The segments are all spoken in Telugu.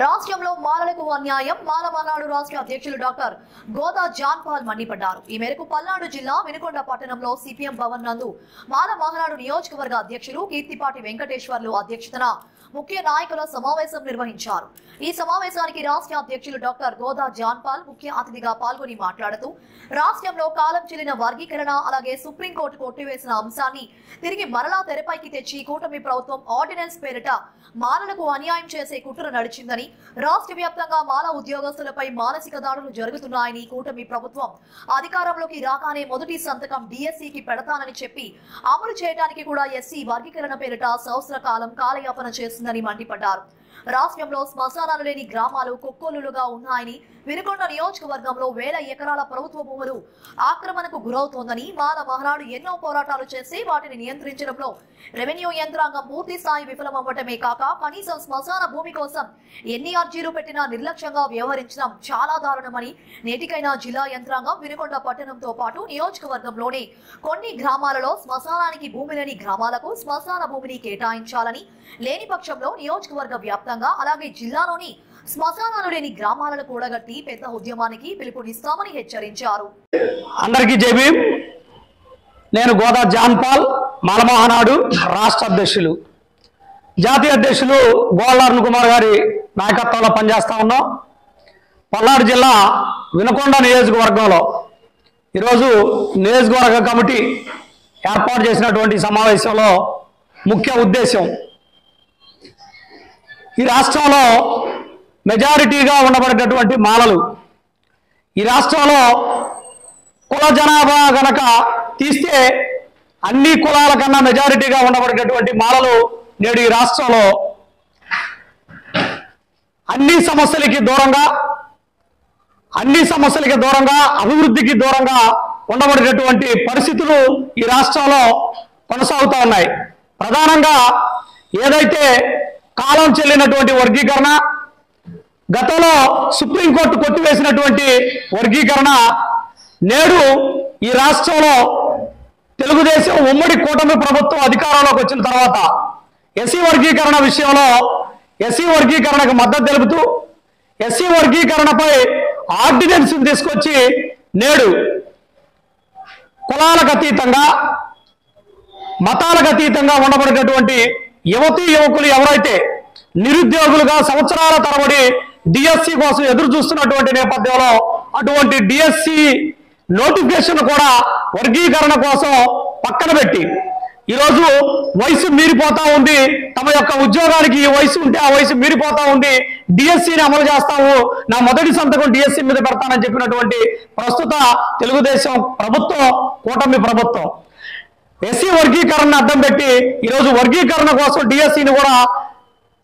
రాష్ట్రంలో మాలలకు అన్యాయం మాలమనాడు రాష్ట్ర అధ్యక్షులు డాక్టర్ గోదా జాన్పాల్ మండిపడ్డారు. ఈ మేరకు పల్నాడు జిల్లా వినుకొండ పట్టణంలో సిపిఎం భవన్ నందు మాల మహానాడు నియోజకవర్గ అధ్యక్షులు కీర్తిపాటి వెంకటేశ్వర్లు అధ్యక్షతన ముఖ్య నాయకుల సమావేశం నిర్వహించారు. ఈ సమావేశానికి రాష్ట్ర అధ్యక్షులు డాక్టర్ గోదా జాన్పాల్ ముఖ్య అతిథిగా పాల్గొని మాట్లాడుతూ రాష్ట్రంలో కాలం చెల్లిన వర్గీకరణ అలాగే సుప్రీంకోర్టు కొట్టివేసిన అంశాన్ని తిరిగి మరలా తెరపైకి తెచ్చి కూటమి ప్రభుత్వం ఆర్డినెన్స్ పేరిట మాలలకు అన్యాయం చేసే కుట్ర నడిచిందని, రాష్ట్ర వ్యాప్తంగా మాల ఉద్యోగస్తులపై మానసిక దాడులు జరుగుతున్నాయని, కూటమి ప్రభుత్వం అధికారంలోకి రాగానే మొదటి సంతకం డిఎస్సికి పెడతానని చెప్పి అమలు చేయడానికి కూడా ఎస్సీ వర్గీకరణ పేరిట సంవత్సర కాలం కాలయాపన చేస్తుందని మండిపడ్డారు. రాష్ట్రంలో శ్మశానాలు లేని గ్రామాలు కొక్కోలుగా ఉన్నాయని, వినుకొండ నియోజకవర్గంలో వేల ఎకరాల ప్రభుత్వ భూములు ఆక్రమణకు గురవుతోందని, మాల మహానాడు ఎన్నో పోరాటాలు చేసి వాటిని నియంత్రించడంలో రెవెన్యూ యంత్రాంగం పూర్తి స్థాయి విఫలమవ్వటమే కాక కనీసం శ్మశాన భూమి కోసం ఎన్ని అర్జీలు పెట్టినా నిర్లక్ష్యంగా వ్యవహరించడం చాలా దారుణమని, నేటికైనా జిల్లా యంత్రాంగం వినుకొండ పట్టణంతో పాటు నియోజకవర్గంలోని కొన్ని గ్రామాలలో శ్మశానానికి భూమి లేని గ్రామాలకు శ్మశాన భూమిని కేటాయించాలని, లేని పక్షంలో నియోజకవర్గ వ్యాప్తంగా అలాగే జిల్లాలోని శ్మశానాలు లేని గ్రామాలను కూడగట్టి పెద్ద ఉద్యమానికి పిలుపునిస్తామని హెచ్చరించారు. అందరికీ జై భీమ్. నేను గోదా జాన్పాల్, మాల మహానాడు రాష్ట్ర అధ్యక్షులు. జాతీయ అధ్యక్షులు గోళ్ళ అరుణ్ కుమార్ గారి నాయకత్వంలో పనిచేస్తా ఉన్నాం. పల్నాడు జిల్లా వినుకొండ నియోజకవర్గంలో ఈరోజు నియోజకవర్గ కమిటీ ఏర్పాటు చేసినటువంటి సమావేశంలో ముఖ్య ఉద్దేశం, ఈ రాష్ట్రంలో మెజారిటీగా ఉండబడేటటువంటి మాలలు, ఈ రాష్ట్రంలో కుల జనాభా గనక తీస్తే అన్ని కులాల కన్నా మెజారిటీగా ఉండబడేటటువంటి మాలలు నేడు ఈ రాష్ట్రంలో అన్ని సమస్యలకి దూరంగా అభివృద్ధికి దూరంగా ఉండబడేటటువంటి పరిస్థితులు ఈ రాష్ట్రంలో కొనసాగుతూ ఉన్నాయి. ప్రధానంగా ఏదైతే కాలం చెల్లినటువంటి వర్గీకరణ, గతంలో సుప్రీంకోర్టు కొట్టివేసినటువంటి వర్గీకరణ, నేడు ఈ రాష్ట్రంలో తెలుగుదేశం ఉమ్మడి కూటమి ప్రభుత్వం అధికారంలోకి వచ్చిన తర్వాత ఎస్సీ వర్గీకరణ విషయంలో ఎస్సీ వర్గీకరణకు మద్దతు తెలుపుతూ ఎస్సీ వర్గీకరణపై ఆర్డినెన్స్ తీసుకొచ్చి నేడు కులాలకు అతీతంగా మతాలకు అతీతంగా ఉండబడేటటువంటి యువతీ యువకులు ఎవరైతే నిరుద్యోగులుగా సంవత్సరాల తరబడి డిఎస్సి కోసం ఎదురు చూస్తున్నటువంటి నేపథ్యంలో అటువంటి డిఎస్సి నోటిఫికేషన్ కూడా వర్గీకరణ కోసం పక్కన పెట్టి ఈరోజు వయసు మీరిపోతా ఉంది, తమ యొక్క ఉద్యోగానికి ఈ వయసు ఉంటే ఆ వయసు మీరిపోతా ఉంది, డిఎస్సిని అమలు చేస్తాము, నా మొదటి సంతకం డిఎస్సి మీద పెడతానని చెప్పినటువంటి ప్రస్తుత తెలుగుదేశం ప్రభుత్వం, కూటమి ప్రభుత్వం ఎస్సీ వర్గీకరణను అడ్డం పెట్టి ఈరోజు వర్గీకరణ కోసం డిఎస్సిని కూడా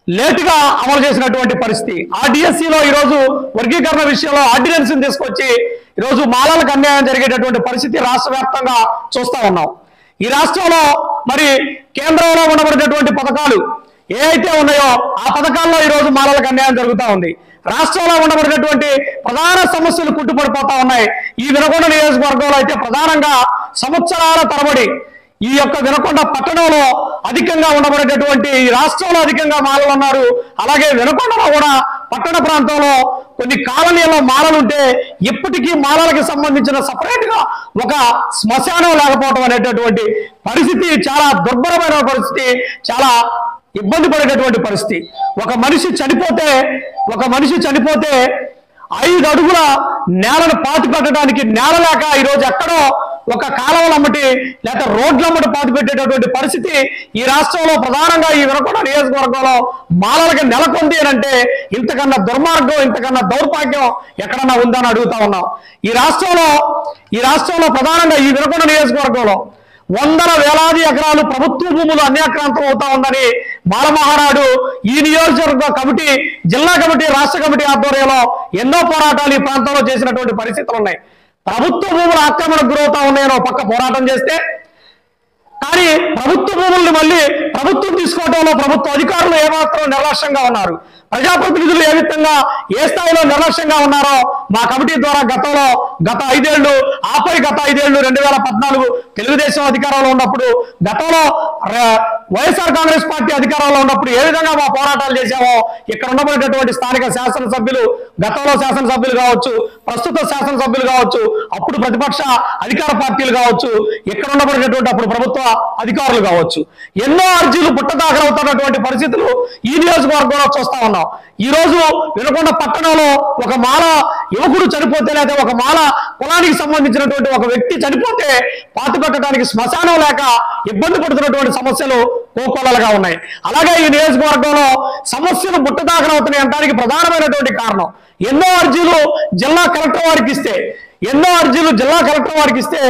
లేటుగా అమలు చేసినటువంటి పరిస్థితి. ఆ డిఎస్సిలో ఈరోజు వర్గీకరణ విషయంలో ఆర్డినెన్స్ తీసుకొచ్చి ఈరోజు మాలలకు అన్యాయం జరిగేటటువంటి పరిస్థితి రాష్ట్ర వ్యాప్తంగా చూస్తా ఉన్నాం. ఈ రాష్ట్రంలో మరి కేంద్రంలో ఉండబడేటటువంటి పథకాలు ఏ అయితే ఉన్నాయో ఆ పథకాల్లో ఈరోజు మాలలకు అన్యాయం జరుగుతూ ఉంది. రాష్ట్రంలో ఉండబడేటటువంటి ప్రధాన సమస్యలు కుట్టుపడిపోతా ఉన్నాయి. ఈ వినుకొండ నియోజకవర్గంలో అయితే ప్రధానంగా సంవత్సరాల తరబడి ఈ యొక్క వినుకొండ పట్టణంలో అధికంగా ఉండబడేటటువంటి, ఈ రాష్ట్రంలో అధికంగా మాలలు ఉన్నారు. అలాగే వినుకొండలో కూడా పట్టణ ప్రాంతంలో కొన్ని కాలనీల్లో మాలలు ఉంటే ఇప్పటికీ మాలలకు సంబంధించిన సపరేట్ గా ఒక శ్మశానం లేకపోవడం అనేటటువంటి పరిస్థితి చాలా దుర్భరమైన పరిస్థితి, చాలా ఇబ్బంది పడేటటువంటి పరిస్థితి. ఒక మనిషి చనిపోతే 5 అడుగుల నేలను పాతి పెట్టడానికి నేల లేక ఈరోజు ఎక్కడో ఒక కాలువలమ్మటి లేక రోడ్లమ్మటి పాతి పెట్టేటటువంటి పరిస్థితి ఈ రాష్ట్రంలో ప్రధానంగా ఈ వినుకొండ నియోజకవర్గంలో మాలలకి నెలకొంది అని అంటే ఇంతకన్నా దుర్మార్గం, ఇంతకన్నా దౌర్భాగ్యం ఎక్కడన్నా ఉందని అడుగుతా ఉన్నాం. ఈ రాష్ట్రంలో ప్రధానంగా ఈ వినుకొండ నియోజకవర్గంలో వందల వేలాది ఎకరాలు ప్రభుత్వ భూములు అన్యాక్రాంతం అవుతా ఉందని మాల మహానాడు ఈ నియోజకవర్గ కమిటీ, జిల్లా కమిటీ, రాష్ట్ర కమిటీ ఆధ్వర్యంలో ఎన్నో పోరాటాలు ఈ ప్రాంతంలో చేసినటువంటి పరిస్థితులు ఉన్నాయి. ప్రభుత్వ భూములు ఆక్రమణకు గురవుతా ఉన్నాయని ఒక పక్క పోరాటం చేస్తే, కానీ ప్రభుత్వ భూముల్ని మళ్ళీ ప్రభుత్వం తీసుకోవడంలో ప్రభుత్వ అధికారులు ఏమాత్రం నిర్లక్ష్యంగా ఉన్నారు. ప్రజాప్రతినిధులు ఏ విధంగా ఏ స్థాయిలో నిర్లక్ష్యంగా ఉన్నారో మా కమిటీ ద్వారా గత 5 ఏళ్లు ఆపై గత 5 ఏళ్లు 2014 తెలుగుదేశం అధికారంలో ఉన్నప్పుడు గతంలో వైఎస్ఆర్ కాంగ్రెస్ పార్టీ అధికారంలో ఉన్నప్పుడు ఏ విధంగా మా పోరాటాలు చేశామో ఇక్కడ ఉండబడినటువంటి స్థానిక శాసనసభ్యులు గతంలో శాసనసభ్యులు కావచ్చు, ప్రస్తుత శాసనసభ్యులు కావచ్చు, అప్పుడు ప్రతిపక్ష అధికార పార్టీలు కావచ్చు, ఇక్కడ ఉండబడినటువంటి అప్పుడు ప్రభుత్వ అధికారులు కావచ్చు, ఎన్నో అర్జీలు పుట్టదాఖలవుతున్నటువంటి పరిస్థితులు ఈ నియోజకవర్గంలో చూస్తా ఉన్నాం. ఈ రోజు వినుకొండ పట్టణంలో ఒక మాల యువకుడు చనిపోతే, లేదా ఒక మాల కులానికి సంబంధించినటువంటి ఒక వ్యక్తి చనిపోతే పాతిపెట్టడానికి శ్మశానం లేక ఇబ్బంది పడుతున్నటువంటి సమస్యలు కోకొల్లలుగా ఉన్నాయి. అలాగే ఈ నియోజకవర్గంలో సమస్యలు పుట్టదాఖలవుతున్నాయి అనడానికి ప్రధానమైనటువంటి కారణం ఎన్నో అర్జీలు జిల్లా కలెక్టర్ వారికి ఇస్తే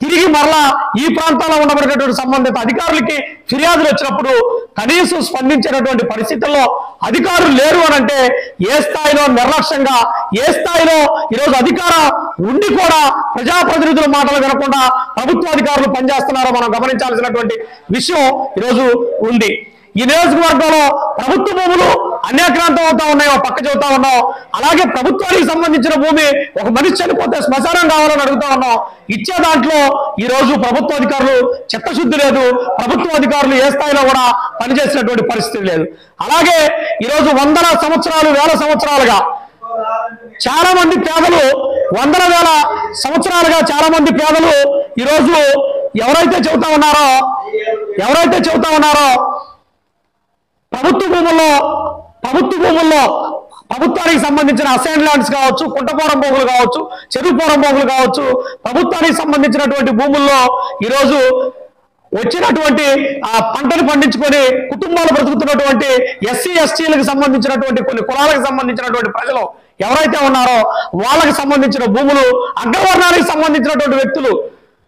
తిరిగి మరలా ఈ ప్రాంతాల్లో ఉండబడినటువంటి సంబంధిత అధికారులకి ఫిర్యాదులు వచ్చినప్పుడు కనీసం స్పందించేటటువంటి పరిస్థితుల్లో అధికారులు లేరు అనంటే ఏ స్థాయిలో నిర్లక్ష్యంగా, ఏ స్థాయిలో ఈరోజు అధికారం ఉండి కూడా ప్రజాప్రతినిధుల మాటలు వినకుండా ప్రభుత్వ అధికారులు పనిచేస్తున్నారో మనం గమనించాల్సినటువంటి విషయం ఈరోజు ఉంది. ఈ నియోజకవర్గంలో ప్రభుత్వ భూములు అన్యాక్రాంతం అవుతా ఉన్నాయి, పక్క చెబుతా ఉన్నాం. అలాగే ప్రభుత్వానికి సంబంధించిన భూమి ఒక మనిషి చనిపోతే శ్మశానం కావాలని అడుగుతా ఉన్నాం. ఇచ్చే దాంట్లో ఈ రోజు ప్రభుత్వ అధికారులు చిత్తశుద్ధి లేదు, ప్రభుత్వ అధికారులు ఏ స్థాయిలో కూడా పనిచేసినటువంటి పరిస్థితి లేదు. అలాగే ఈరోజు వందల సంవత్సరాలు వేల సంవత్సరాలుగా చాలా మంది పేదలు, వందల వేల సంవత్సరాలుగా చాలా మంది పేదలు ఈరోజు ఎవరైతే చెబుతా ఉన్నారో ప్రభుత్వ భూముల్లో ప్రభుత్వానికి సంబంధించిన అసైన్ ల్యాండ్స్ కావచ్చు, కుంటపోరం భూములు కావచ్చు, చెరువుపోరం భూములు కావచ్చు, ప్రభుత్వానికి సంబంధించినటువంటి భూముల్లో ఈరోజు వచ్చినటువంటి పంటను పండించుకొని కుటుంబాలు బ్రతుకుతున్నటువంటి ఎస్సీ ఎస్టీలకు సంబంధించినటువంటి కొన్ని కులాలకు సంబంధించినటువంటి ప్రజలు ఎవరైతే ఉన్నారో వాళ్ళకి సంబంధించిన భూములు అగ్రవర్ణానికి సంబంధించినటువంటి వ్యక్తులు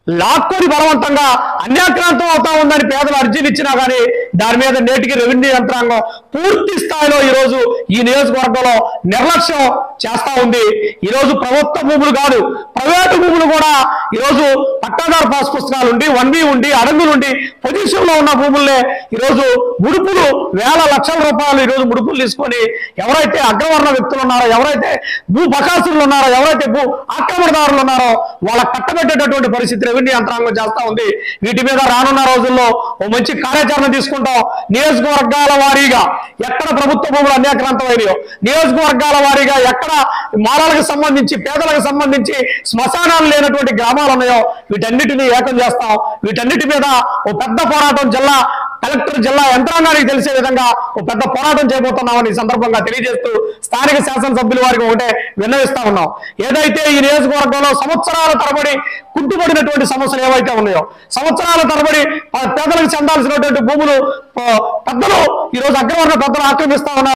లాక్కొని బలవంతంగా అన్యాక్రాంతం అవుతా ఉందని పేదలు అర్జీలు ఇచ్చినా కానీ దాని మీద నేటికి రెవెన్యూ యంత్రాంగం పూర్తి స్థాయిలో ఈరోజు ఈ నియోజకవర్గంలో నిర్లక్ష్యం చేస్తా ఉంది. ఈరోజు ప్రభుత్వ భూములు కాదు, ప్రైవేటు భూములు కూడా ఈరోజు పట్టాదారు పాస్ పుస్తకాలు ఉండి 1B ఉండి అడంగులుండి పొజిషన్ లో ఉన్న భూముల్నే ఈరోజు ముడుపులు వేల లక్షల రూపాయలు ఈరోజు ముడుపులు తీసుకొని ఎవరైతే అగ్రవర్ణ వ్యక్తులు ఉన్నారో, ఎవరైతే భూ బకాసులు ఉన్నారో, ఎవరైతే భూ ఆక్రమణదారులు ఉన్నారో వాళ్ళ కట్టబెట్టేటటువంటి పరిస్థితి రెవెన్యూ యంత్రాంగం చేస్తా ఉంది. వీటి మీద రానున్న రోజుల్లో ఓ మంచి కార్యాచరణ తీసుకుంటాం. నియోజకవర్గాల వారీగా ఎక్కడ ప్రభుత్వ భూములు అన్యాక్రాంతమైనయో, నియోజకవర్గాల వారీగా ఎక్కడ మాలాలకు సంబంధించి పేదలకు సంబంధించి శ్మశానాలు లేనటువంటి గ్రామాలు ఉన్నాయో వీటన్నిటిని ఏకం చేస్తాం. వీటన్నిటి మీద ఓ పెద్ద పోరాటం జిల్లా కలెక్టర్, జిల్లా యంత్రాంగానికి తెలిసే విధంగా ఓ పెద్ద పోరాటం చేయబోతున్నామని ఈ సందర్భంగా తెలియజేస్తూ స్థానిక శాసనసభ్యుల వారికి ఒకటే విన్నవిస్తా ఉన్నాం. ఏదైతే ఈ నియోజకవర్గంలో సంవత్సరాల తరబడి కుంటుపడినటువంటి సమస్యలు ఏవైతే ఉన్నాయో, సంవత్సరాల తరబడి పేదలకు చెందాల్సినటువంటి భూములు పెద్దలు ఈరోజు అగ్రవర్ణ పెద్దలు ఆక్రమిస్తా ఉన్నారు.